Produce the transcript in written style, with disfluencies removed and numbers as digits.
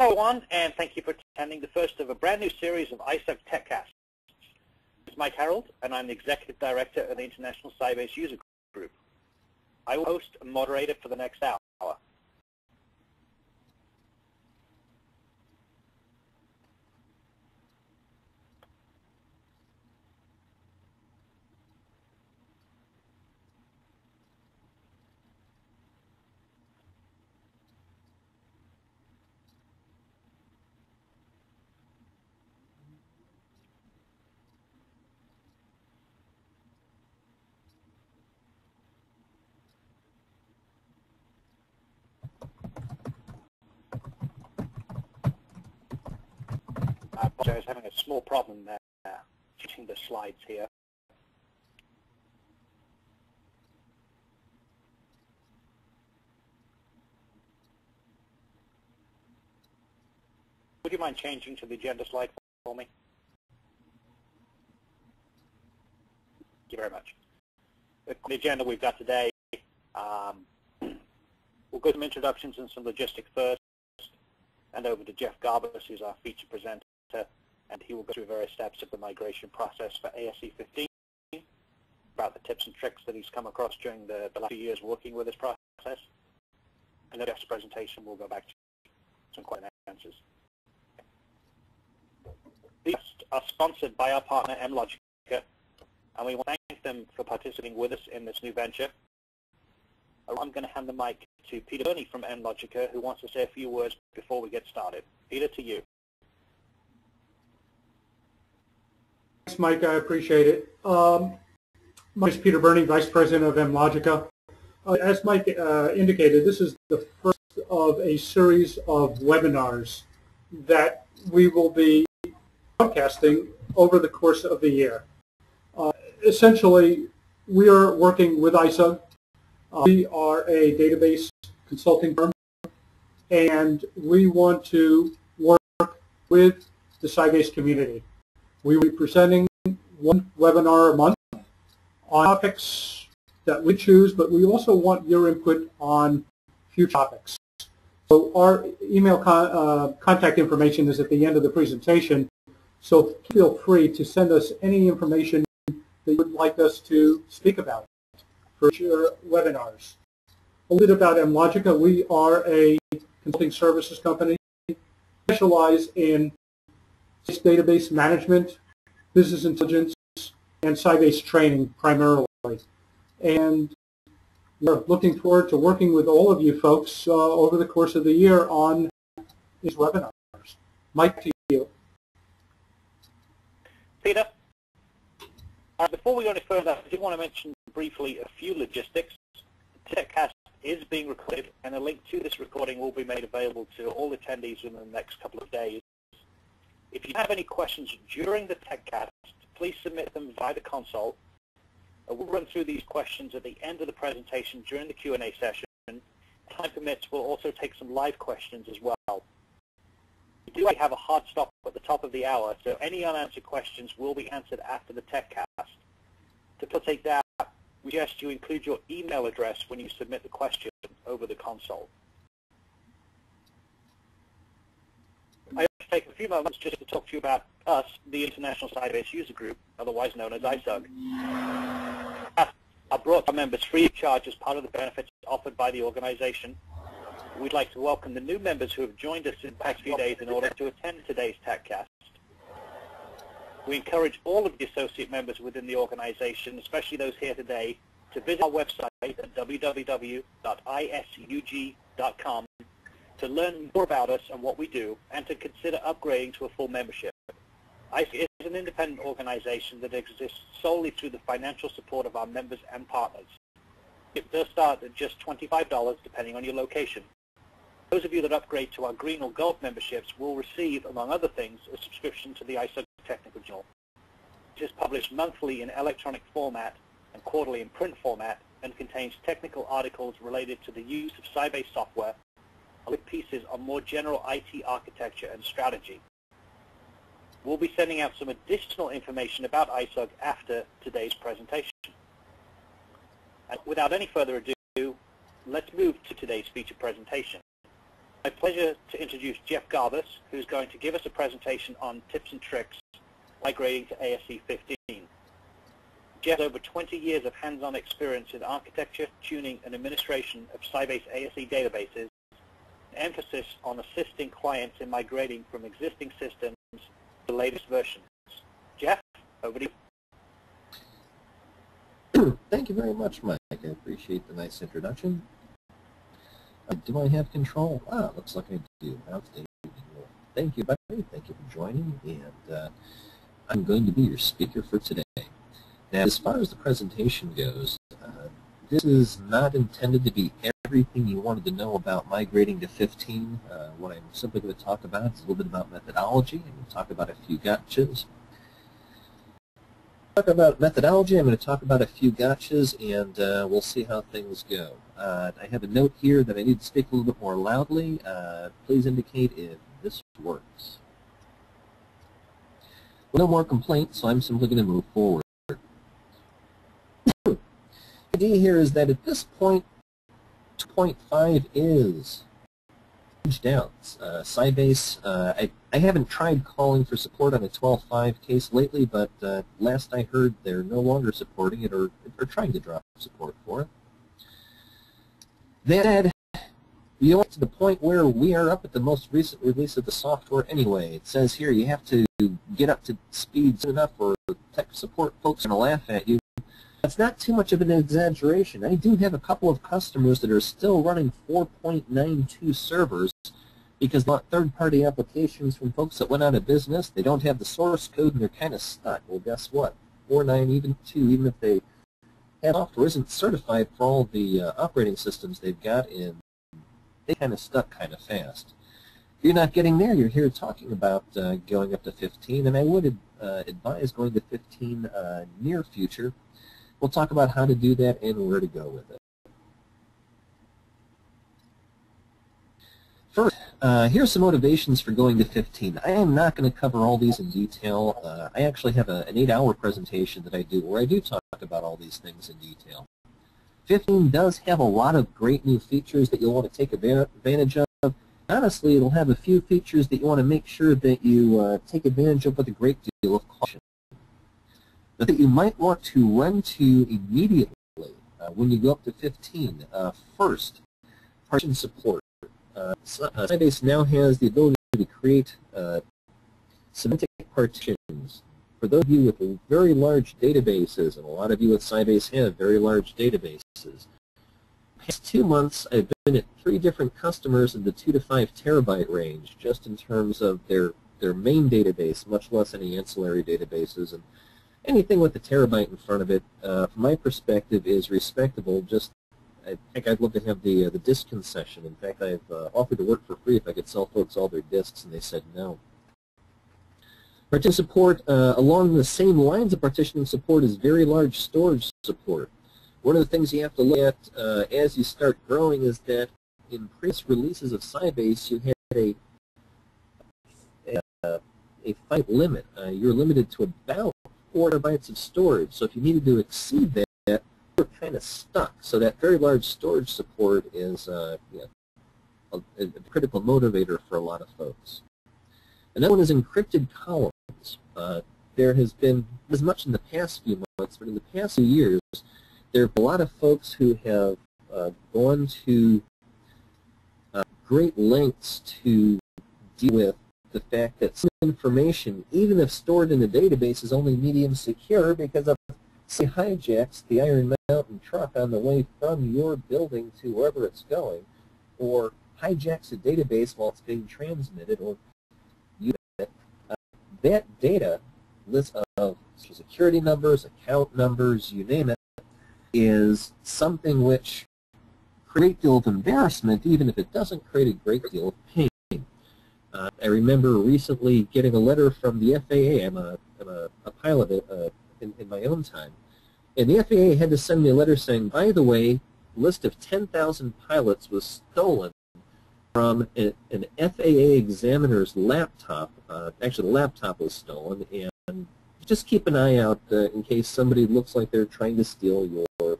Hello everyone, and thank you for attending the first of a brand new series of ISUG TechCasts. It's Mike Harold, and I'm the Executive Director of the International Sybase User Group. I will host and moderator for the next hour. I apologize, having a small problem there, switching the slides here. Would you mind changing to the agenda slide for me? Thank you very much. The agenda we've got today, we'll go some introductions and some logistics first, and over to Jeff Garbus, who's our feature presenter, and he will go through various steps of the migration process for ASE 15, about the tips and tricks that he's come across during the last few years working with this process. And in Jeff's presentation, we'll go back to some questions and answers. These are sponsored by our partner, mLogica, and we want to thank them for participating with us in this new venture. I'm going to hand the mic to Peter Burney from mLogica, who wants to say a few words before we get started. Peter, to you. Thanks, Mike. I appreciate it. My name is Peter Burney, Vice President of mLogica. As Mike indicated, this is the first of a series of webinars that we will be broadcasting over the course of the year. Essentially, we are working with ISUG. We are a database consulting firm, and we want to work with the Sybase community. We will be presenting one webinar a month on topics that we choose, but we also want your input on future topics. So our email contact information is at the end of the presentation, so feel free to send us any information that you would like us to speak about for your webinars. A little bit about mLogica. We are a consulting services company, specialize in database management, business intelligence, and Sybase training primarily. And we're looking forward to working with all of you folks over the course of the year on these webinars. Mike, to you. Peter, before we go any further, I did want to mention briefly a few logistics. The TechCast is being recorded, and a link to this recording will be made available to all attendees in the next couple of days. If you have any questions during the TechCast, please submit them via the console. We'll run through these questions at the end of the presentation during the Q&A session. If time permits, we'll also take some live questions as well. We do have a hard stop at the top of the hour, so any unanswered questions will be answered after the TechCast. To facilitate that, we suggest you include your email address when you submit the question over the console. I want to take a few moments just to talk to you about us, the International Sybase User Group, otherwise known as ISUG. Are brought to our members free of charge as part of the benefits offered by the organization. We'd like to welcome the new members who have joined us in the past few days in order to attend today's TechCast. We encourage all of the associate members within the organization, especially those here today, to visit our website at www.isug.com to learn more about us and what we do, and to consider upgrading to a full membership. ISUG is an independent organization that exists solely through the financial support of our members and partners. It does start at just $25 depending on your location. Those of you that upgrade to our green or gold memberships will receive, among other things, a subscription to the ISUG Technical Journal. It is published monthly in electronic format and quarterly in print format, and contains technical articles related to the use of Sybase software, with pieces on more general IT architecture and strategy. We'll be sending out some additional information about ISUG after today's presentation. And without any further ado, let's move to today's feature presentation. My pleasure to introduce Jeff Garbus, who's going to give us a presentation on tips and tricks migrating to ASE 15. Jeff has over 20 years of hands-on experience in architecture, tuning, and administration of Sybase ASE databases, emphasis on assisting clients in migrating from existing systems to the latest versions. Jeff, over to you. Thank you very much, Mike. I appreciate the nice introduction. Do I have control? Looks like I do. Outstanding. Thank you, buddy. Thank you for joining, and I'm going to be your speaker for today. Now, as far as the presentation goes, this is not intended to be everything you wanted to know about migrating to 15. What I'm simply going to talk about is a little bit about methodology. I'm going to talk about a few gotchas. Talk about methodology, I'm going to talk about a few gotchas, and we'll see how things go. I have a note here that I need to speak a little bit more loudly. Please indicate if this works. Well, no more complaints, so I'm simply going to move forward. The idea here is that at this point, 2.5 is out. Sybase, I haven't tried calling for support on a 12.5 case lately, but last I heard they're no longer supporting it or trying to drop support for it. That said, we are to the point where we are up at the most recent release of the software anyway. It says here you have to get up to speed soon enough or tech support folks are going to laugh at you. That's not too much of an exaggeration. I do have a couple of customers that are still running 4.92 servers because they want third-party applications from folks that went out of business. They don't have the source code and they're kind of stuck. Well, guess what? 4.9, even 2, even if they have software isn't certified for all the operating systems they've got in, they kind of stuck kind of fast. If you're not getting there, you're here talking about going up to 15, and I would advise going to 15 near future. We'll talk about how to do that and where to go with it. First, here's some motivations for going to 15. I am not going to cover all these in detail. I actually have an 8-hour presentation that I do where I do talk about all these things in detail. 15 does have a lot of great new features that you'll want to take advantage of. Honestly, it'll have a few features that you want to make sure that you take advantage of with a great deal of caution. That you might want to run to immediately when you go up to 15. First, partition support. Sybase now has the ability to create semantic partitions. For those of you with very large databases, and a lot of you at Sybase have very large databases, the past 2 months I've been at 3 different customers in the 2 to 5 terabyte range, just in terms of their main database, much less any ancillary databases. And anything with a terabyte in front of it, from my perspective, is respectable. Just, I think I'd love to have the disk concession. In fact, I've offered to work for free if I could sell folks all their disks, and they said no. Partition support, along the same lines of partitioning support, is very large storage support. One of the things you have to look at as you start growing is that in previous releases of Sybase, you had a finite limit. You're limited to about 4 terabytes of storage. So if you needed to exceed that, you're kind of stuck. So that very large storage support is a critical motivator for a lot of folks. Another one is encrypted columns. There has been, as much in the past few months, but in the past few years, there are a lot of folks who have gone to great lengths to deal with the fact that some information, even if stored in a database, is only medium secure because of, say, hijacks the Iron Mountain truck on the way from your building to wherever it's going, or hijacks a database while it's being transmitted, or that data, list of security numbers, account numbers, you name it, is something which creates a great deal of embarrassment, even if it doesn't create a great deal of pain. I remember recently getting a letter from the FAA. I'm a pilot in my own time. And the FAA had to send me a letter saying, by the way, a list of 10,000 pilots was stolen from an FAA examiner's laptop. Actually, the laptop was stolen, and just keep an eye out in case somebody looks like they're trying to steal your